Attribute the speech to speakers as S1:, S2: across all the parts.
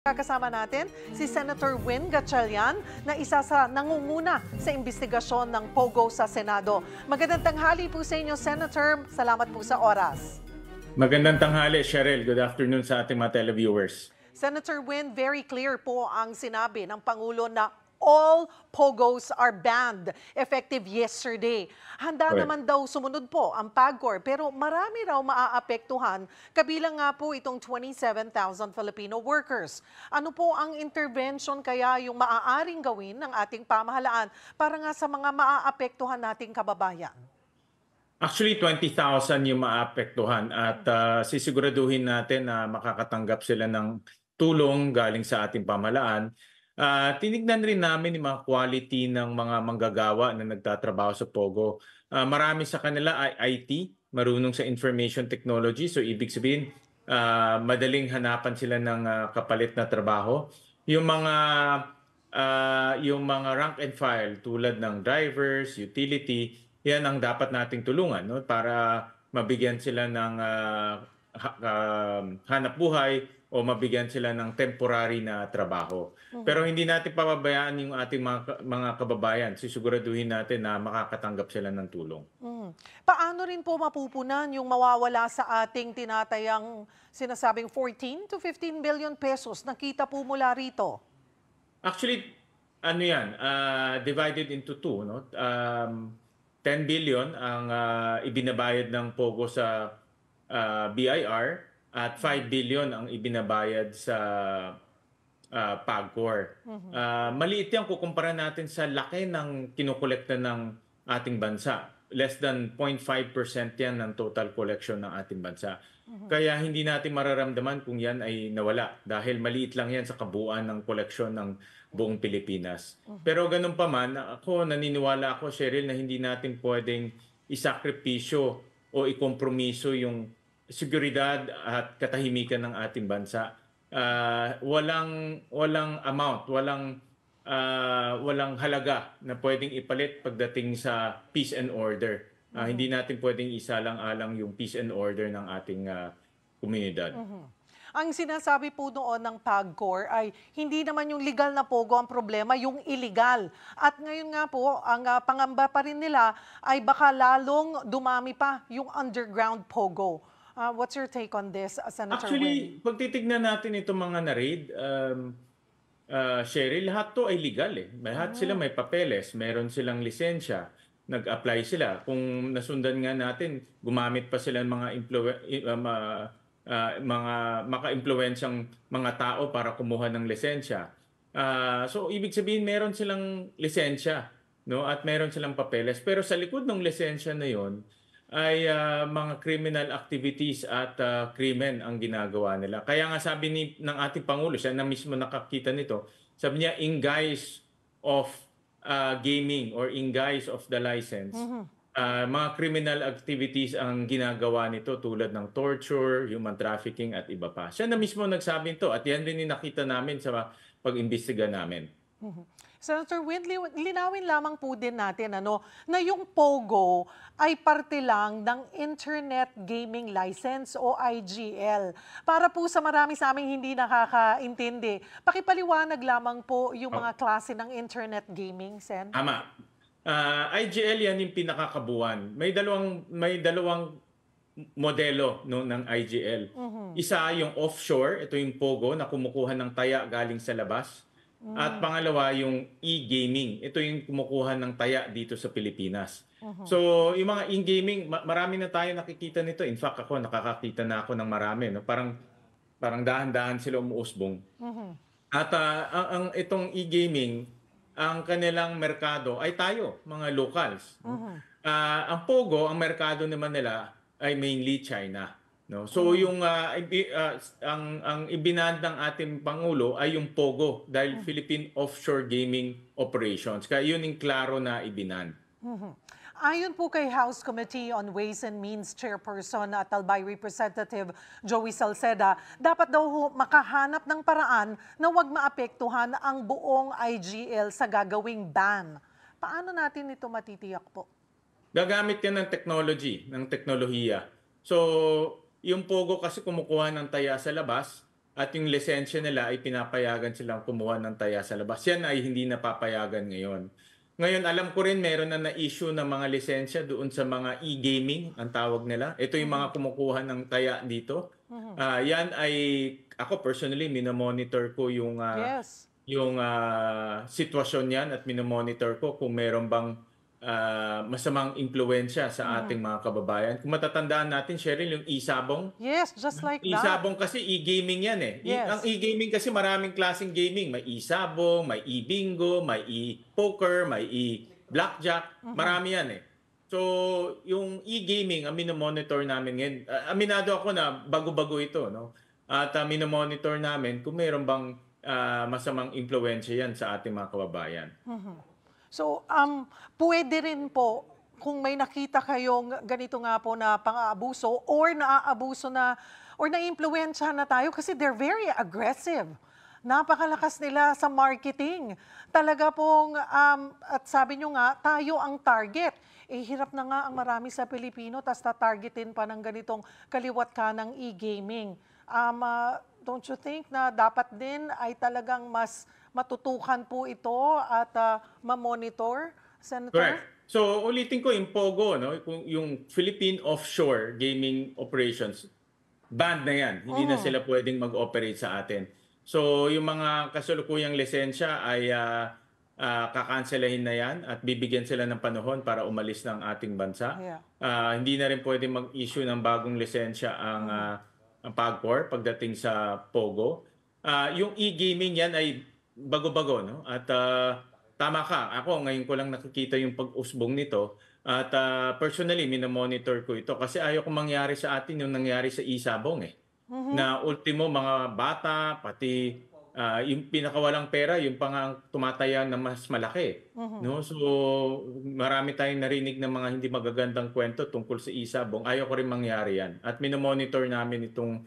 S1: Kasama natin si Senator Win Gatchalian na isa sa nangunguna sa investigasyon ng POGO sa Senado. Magandang tanghali po sa inyo, Senator. Salamat po sa oras.
S2: Magandang tanghali, Cheryl. Good afternoon sa ating mga televiewers.
S1: Senator Win, very clear po ang sinabi ng Pangulo na all POGOs are banned effective yesterday. Handa naman daw sumunod po ang PAGCOR pero marami raw maaapektuhan, kabilang nga po itong 27,000 Filipino workers. Ano po ang intervention kaya yung maaaring gawin ng ating pamahalaan para nga sa mga maaapektuhan nating kababayan?
S2: Actually, 20,000 yung maapektuhan at sisiguraduhin natin na makakatanggap sila ng tulong galing sa ating pamahalaan. Tinignan rin namin yung mga quality ng mga manggagawa na nagtatrabaho sa POGO. Marami sa kanila ay IT, marunong sa information technology. So ibig sabihin, madaling hanapan sila ng kapalit na trabaho. Yung mga rank and file tulad ng drivers, utility, yan ang dapat nating tulungan, no? Para mabigyan sila ng hanap buhay o mabigyan sila ng temporary na trabaho. Pero hindi natin pababayaan yung ating mga kababayan. Sisiguraduhin natin na makakatanggap sila ng tulong.
S1: Paano rin po mapupunan yung mawawala sa ating tinatayang sinasabing 14 to 15 billion pesos na kita po mula rito?
S2: Actually, ano yan, divided into two, no? 10 billion ang ibinabayad ng POGO sa BIR at 5 billion ang ibinabayad sa PAGCOR. Maliit yan kukumpara natin sa laki ng kinukolekta ng ating bansa. Less than 0.5% yan ng total collection ng ating bansa. Kaya hindi natin mararamdaman kung yan ay nawala dahil maliit lang yan sa kabuuan ng koleksyon ng buong Pilipinas. Pero ganun pa man, naniniwala ako, Cheryl, na hindi natin pwedeng isakripisyo o ikompromiso yung seguridad at katahimikan ng ating bansa. Walang amount, walang halaga na pwedeng ipalit pagdating sa peace and order. Hindi natin pwedeng isalang-alang yung peace and order ng ating komunidad.
S1: Ang sinasabi po noon ng PAGCOR ay hindi naman yung legal na POGO ang problema, yung illegal. At ngayon nga po, ang pangamba pa rin nila ay baka lalong dumami pa yung underground POGO. What's your take on this, Senator
S2: Actually,
S1: Win?
S2: pag titignan natin itong mga na-raid, Cheryl, lahat to ay legal eh. Lahat sila may papeles, meron silang lisensya, nag-apply sila. Kung nasundan nga natin, gumamit pa sila ng mga maka-impluwensyang mga tao para kumuha ng lisensya. So ibig sabihin meron silang lisensya, no? At meron silang papeles. Pero sa likod ng lisensya na 'yon ay mga criminal activities at krimen ang ginagawa nila. Kaya nga sabi ng ating Pangulo, siya na mismo nakakita nito, sabi niya in guise of gaming or in guise of the license, mga criminal activities ang ginagawa nito tulad ng torture, human trafficking at iba pa. Siya na mismo nagsabi nito at yan din yung nakita namin sa pag-imbestiga namin.
S1: Senator Win, linawin lamang po din natin na yung POGO ay parte lang ng Internet Gaming License o IGL. Para po sa marami sa aming hindi nakakaintindi, pakipaliwanag lamang po yung mga klase ng Internet Gaming, Sen.
S2: Tama. IGL yan yung pinakakabuuan. May dalawang modelo ng IGL. Isa yung offshore, ito yung POGO na kumukuha ng taya galing sa labas. At pangalawa yung e-gaming, ito yung kumukuha ng taya dito sa Pilipinas. So yung mga e-gaming, marami na tayo nakikita nito. In fact ako, nakakakita na ako ng marami. No? Parang dahan-dahan sila umuusbong. At itong e-gaming, ang kanilang merkado ay tayo, mga locals. Ang POGO, ang merkado naman nila ay mainly China. No? So yung ang ibinan ng ating Pangulo ay yung POGO dahil Philippine Offshore Gaming Operations. Kaya yun yung klaro na ibinan.
S1: Ayon po kay House Committee on Ways and Means Chairperson at Albay Representative Joey Salceda, dapat daw makahanap ng paraan na huwag maapektuhan ang buong IGL sa gagawing ban. Paano natin ito matitiyak po?
S2: Gagamit yan ng teknolohiya. So, yung POGO kasi kumukuha ng taya sa labas, at yung lisensya nila ay pinapayagan silang kumuha ng taya sa labas. Yan ay hindi napapayagan ngayon. Ngayon, alam ko rin meron na na-issue ng mga lisensya doon sa mga e-gaming, ang tawag nila. Ito yung mga kumukuha ng taya dito. Yan ay, ako personally, minomonitor ko
S1: Yes.
S2: yung sitwasyon niyan at minomonitor ko kung meron bang masamang impluensya sa ating mga kababayan. Kung matatandaan natin, Cheryl, yung e-sabong.
S1: Yes, just like that.
S2: E-sabong kasi e-gaming yan eh. Ang
S1: Yes.
S2: e-gaming kasi maraming klaseng gaming. May e-sabong, may e-bingo, may e-poker, may e-blackjack. Marami yan eh. So, yung e-gaming, ang minomonitor namin ngayon, aminado ako na bago-bago ito, no? At minomonitor namin kung mayroon bang masamang impluensya yan sa ating mga kababayan.
S1: So, pwede rin po kung may nakita kayong ganito nga po na pang-aabuso or naaabuso na or naiimpluwensyahan na tayo kasi they're very aggressive. Napakalakas nila sa marketing. Talaga pong, at sabi nyo nga, tayo ang target. Eh, hirap na nga ang marami sa Pilipino, tas tatargetin pa ng ganitong kaliwat ka ng e-gaming. Don't you think na dapat din ay talagang mas matutukan po ito at ma-monitor, Senator?
S2: Correct. So, ulitin ko yung POGO, no? Yung Philippine Offshore Gaming Operations, banned na yan. Hindi na sila pwedeng mag-operate sa atin. So, yung mga kasalukuyang lisensya ay kakanselahin na yan at bibigyan sila ng panahon para umalis ng ating bansa.
S1: Yeah.
S2: Hindi na rin pwedeng mag-issue ng bagong lisensya ang PAGCOR pagdating sa POGO. Yung e-gaming yan ay bago-bago, no? At tama ka, ako ngayon ko lang nakikita yung pag-usbong nito at personally minomonitor ko ito kasi ayaw kong mangyari sa atin yung nangyari sa e-sabong eh. Na ultimo mga bata, pati yung pinakawalang pera, yung pang tumataya na mas malaki. No? So marami tayong narinig ng mga hindi magagandang kwento tungkol sa e-sabong. Ayaw ko rin mangyari yan. At minomonitor namin itong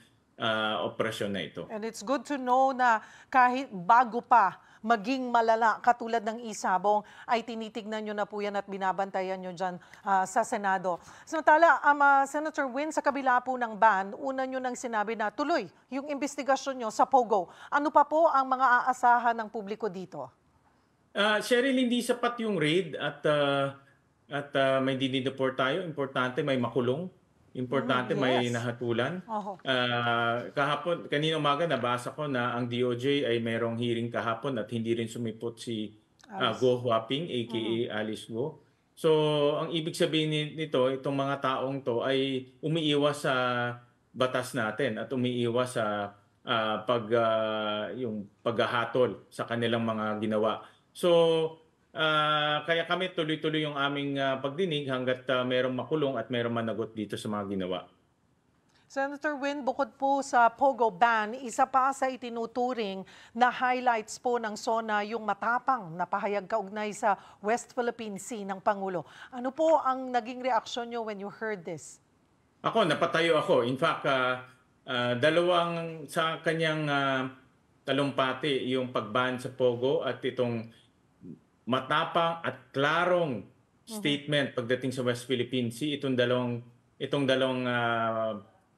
S2: operasyon na ito.
S1: And it's good to know na kahit bago pa maging malala katulad ng isabong ay tinitignan nyo na po yan at binabantayan nyo dyan sa Senado. Samantala, Senator Win, sa kabila po ng ban, una nyo nang sinabi na tuloy yung investigasyon nyo sa POGO. Ano pa po ang mga aasahan ng publiko dito?
S2: Cheryl, hindi sapat yung raid at may dinideport tayo. Importante may makulong. Importante may
S1: yes.
S2: nahatulan.
S1: Oho.
S2: Kahapon, kanina umaga nabasa ko na ang DOJ ay merong hearing kahapon at hindi rin sumipot si Go Huaping aka Alice Go. So, ang ibig sabihin nito, itong mga taong to ay umiiwas sa batas natin at umiiwas sa yung paghahatol sa kanilang mga ginawa. So, kaya kami tuloy-tuloy yung aming pagdinig hanggat merong makulong at merong managot dito sa mga ginawa.
S1: Senator Win, bukod po sa POGO ban, isa pa sa itinuturing na highlights po ng SONA yung matapang na pahayag kaugnay sa West Philippine Sea ng Pangulo. Ano po ang naging reaksyon nyo when you heard this?
S2: Ako, napatayo ako. In fact, dalawang sa kanyang talumpati yung pagban sa POGO at itong matapang at klarong statement pagdating sa West Philippine Sea. Itong dalawang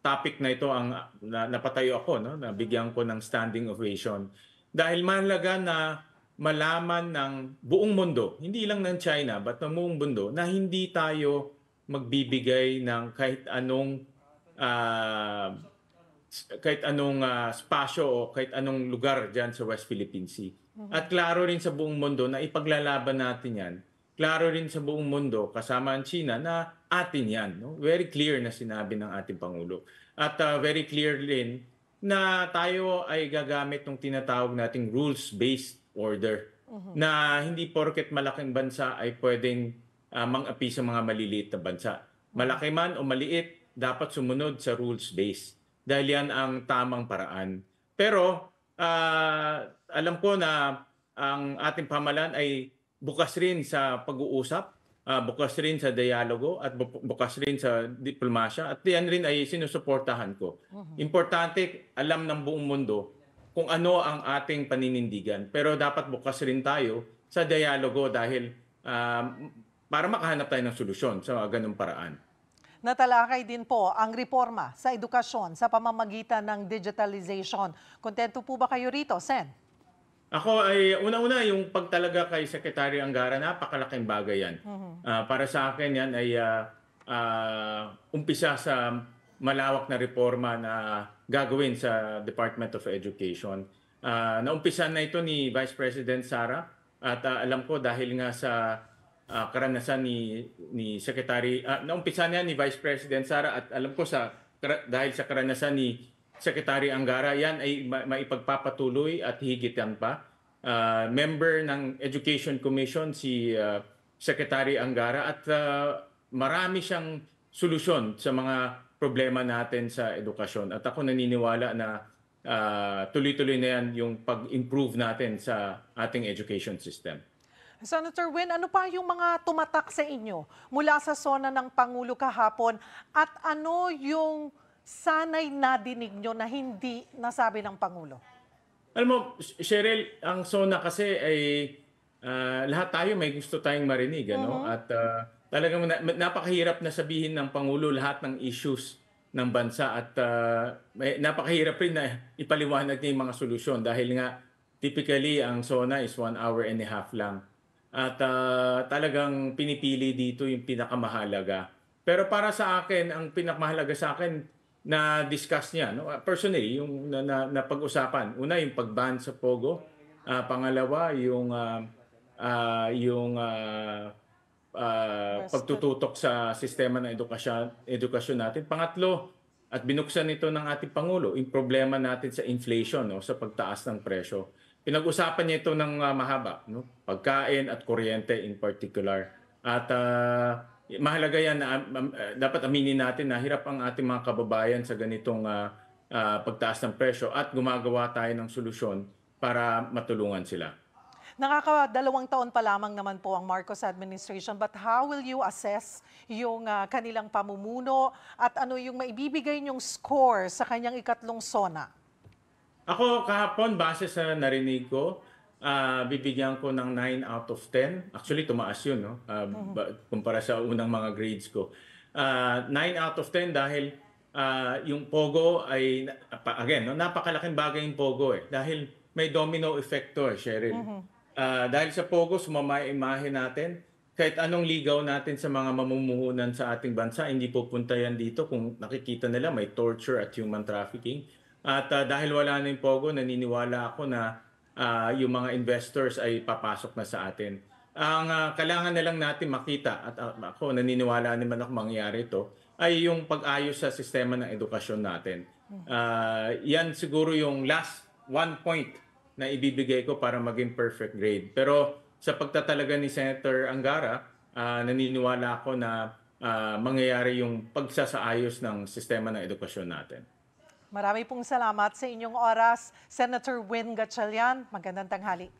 S2: topic na ito ang napatayo ako, no? Nabigyan ko ng standing ovation. Dahil mahalaga na malaman ng buong mundo, hindi lang ng China, but ng buong mundo, na hindi tayo magbibigay ng kahit anong spasyo o kahit anong lugar dyan sa West Philippine Sea. At klaro rin sa buong mundo na ipaglalaban natin yan. Klaro rin sa buong mundo, kasama ang China, na atin yan. No? Very clear na sinabi ng ating Pangulo. At very clear rin na tayo ay gagamit ng tinatawag nating rules-based order. Na hindi porket malaking bansa ay pwedeng mang-api sa mga maliliit na bansa. Malaki man o maliit, dapat sumunod sa rules-based. Dahil yan ang tamang paraan. Pero alam ko na ang ating pamahalaan ay bukas rin sa pag-uusap, bukas rin sa dialogo at bukas rin sa diplomasya at yan rin ay sinusuportahan ko. Importante alam ng buong mundo kung ano ang ating paninindigan pero dapat bukas rin tayo sa dialogo dahil para makahanap tayo ng solusyon sa ganung paraan.
S1: Natalakay din po ang reforma sa edukasyon sa pamamagitan ng digitalization. Kontento po ba kayo rito, Sen?
S2: Ako ay una-una yung pagtalaga kay Secretary Angara, napakalaking bagay yan. Para sa akin yan ay umpisa sa malawak na reforma na gagawin sa Department of Education. Naumpisan na ito ni Vice President Sara at alam ko dahil nga sa karanasan ni Secretary, naumpisan niya ni Vice President Sara at alam ko dahil sa karanasan ni Secretary Angara, yan ay maipagpapatuloy at higitan pa. Member ng Education Commission si Secretary Angara at marami siyang solusyon sa mga problema natin sa edukasyon. At ako naniniwala na tuloy-tuloy na yan yung pag-improve natin sa ating education system.
S1: Senator Win, ano pa yung mga tumatak sa inyo mula sa SONA ng Pangulo kahapon at ano yung sana'y nadinig nyo na hindi nasabi ng Pangulo?
S2: Alam mo, Cheryl, ang SONA kasi ay lahat tayo may gusto tayong marinig. Ano? At talagang napakahirap na sabihin ng Pangulo lahat ng issues ng bansa at napakahirap rin na ipaliwanag niya yung mga solusyon dahil nga typically ang SONA is 1 hour and a half lang. At talagang pinipili dito yung pinakamahalaga. Pero para sa akin, ang pinakamahalaga sa akin na discuss niya, no? Personally, yung napag-usapan. Una, yung pag-ban sa Pogo. Pangalawa, yung pagtututok sa sistema ng edukasyon natin. Pangatlo, at binuksan ito ng ating Pangulo, yung problema natin sa inflation, no? Sa pagtaas ng presyo. Pinag-usapan niya ito ng mahaba, no? Pagkain at kuryente in particular. At mahalaga yan na dapat aminin natin na hirap ang ating mga kababayan sa ganitong pagtaas ng presyo at gumagawa tayo ng solusyon para matulungan sila.
S1: Nakaka-2 taon pa lamang naman po ang Marcos administration, but how will you assess yung kanilang pamumuno at ano yung maibibigay niyong score sa kanyang ikatlong SONA?
S2: Ako kahapon, base sa narinig ko, bibigyan ko ng 9 out of 10. Actually, tumaas yun, no? Kumpara sa unang mga grades ko. 9 out of 10 dahil yung Pogo ay, again, no? Napakalaking bagay yung Pogo eh. Dahil may domino effect to, Cheryl. Dahil sa Pogo, sumama yung imahe natin. Kahit anong ligaw natin sa mga mamumuhunan sa ating bansa, hindi pupunta yan dito kung nakikita nila may torture at human trafficking. At dahil wala na yung Pogo, naniniwala ako na yung mga investors ay papasok na sa atin. Ang kailangan na lang natin makita, at ako naniniwala naman ako mangyayari ito, ay yung pag-ayos sa sistema ng edukasyon natin. Yan siguro yung last 1 point na ibibigay ko para maging perfect grade. Pero sa pagtatalaga ni Senator Angara, naniniwala ako na mangyayari yung pagsasaayos ng sistema ng edukasyon natin.
S1: Marami pong salamat sa inyong oras, Senator Win Gatchalian. Magandang tanghali.